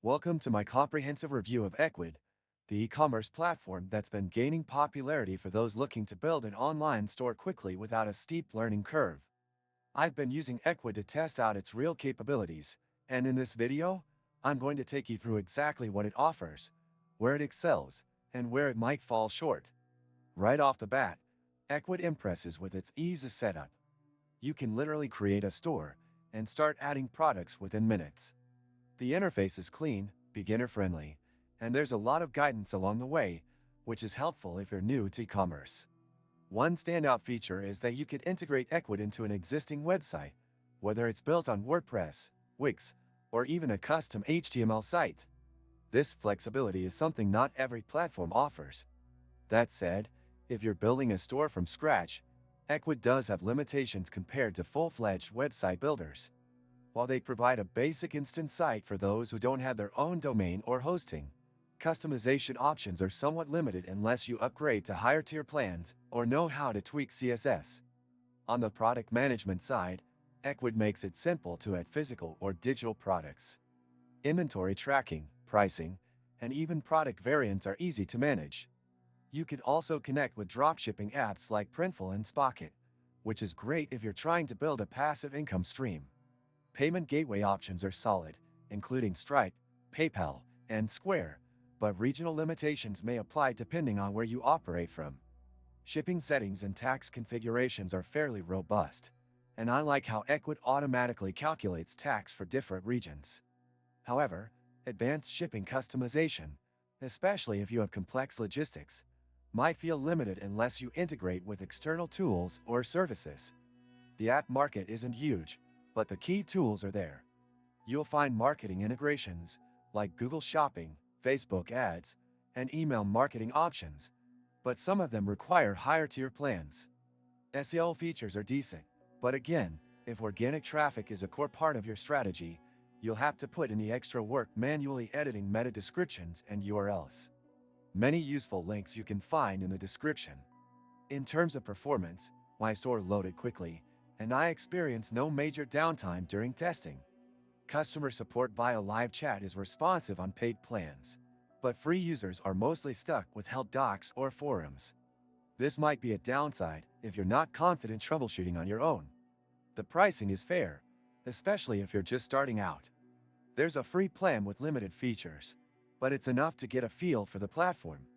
Welcome to my comprehensive review of Ecwid, the e-commerce platform that's been gaining popularity for those looking to build an online store quickly without a steep learning curve. I've been using Ecwid to test out its real capabilities, and in this video, I'm going to take you through exactly what it offers, where it excels, and where it might fall short. Right off the bat, Ecwid impresses with its ease of setup. You can literally create a store and start adding products within minutes. The interface is clean, beginner-friendly, and there's a lot of guidance along the way, which is helpful if you're new to e-commerce. One standout feature is that you could integrate Ecwid into an existing website, whether it's built on WordPress, Wix, or even a custom HTML site. This flexibility is something not every platform offers. That said, if you're building a store from scratch, Ecwid does have limitations compared to full-fledged website builders. While they provide a basic instant site for those who don't have their own domain or hosting, customization options are somewhat limited unless you upgrade to higher-tier plans or know how to tweak CSS. On the product management side, Ecwid makes it simple to add physical or digital products. Inventory tracking, pricing, and even product variants are easy to manage. You can also connect with dropshipping apps like Printful and Spocket, which is great if you're trying to build a passive income stream. Payment gateway options are solid, including Stripe, PayPal, and Square, but regional limitations may apply depending on where you operate from. Shipping settings and tax configurations are fairly robust, and I like how Ecwid automatically calculates tax for different regions. However, advanced shipping customization, especially if you have complex logistics, might feel limited unless you integrate with external tools or services. The app market isn't huge, but the key tools are there. You'll find marketing integrations, like Google Shopping, Facebook ads, and email marketing options, but some of them require higher-tier plans. SEO features are decent, but again, if organic traffic is a core part of your strategy, you'll have to put in the extra work manually editing meta descriptions and URLs. Many useful links you can find in the description. In terms of performance, my store loaded quickly, and I experienced no major downtime during testing. Customer support via live chat is responsive on paid plans, but free users are mostly stuck with help docs or forums. This might be a downside if you're not confident troubleshooting on your own. The pricing is fair, especially if you're just starting out. There's a free plan with limited features, but it's enough to get a feel for the platform.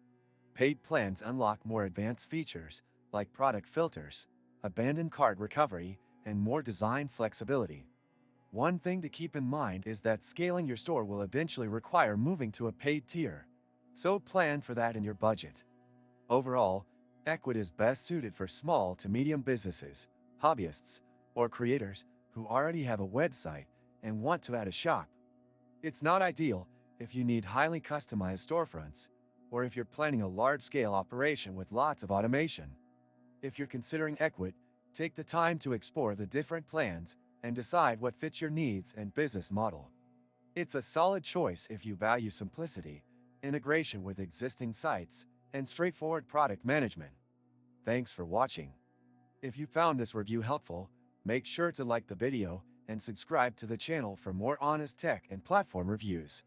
Paid plans unlock more advanced features, like product filters, abandoned cart recovery, and more design flexibility. One thing to keep in mind is that scaling your store will eventually require moving to a paid tier, so plan for that in your budget. Overall, Ecwid is best suited for small to medium businesses, hobbyists, or creators who already have a website and want to add a shop. It's not ideal if you need highly customized storefronts, or if you're planning a large-scale operation with lots of automation. If you're considering Ecwid, take the time to explore the different plans and decide what fits your needs and business model. It's a solid choice if you value simplicity, integration with existing sites, and straightforward product management. Thanks for watching. If you found this review helpful, make sure to like the video and subscribe to the channel for more honest tech and platform reviews.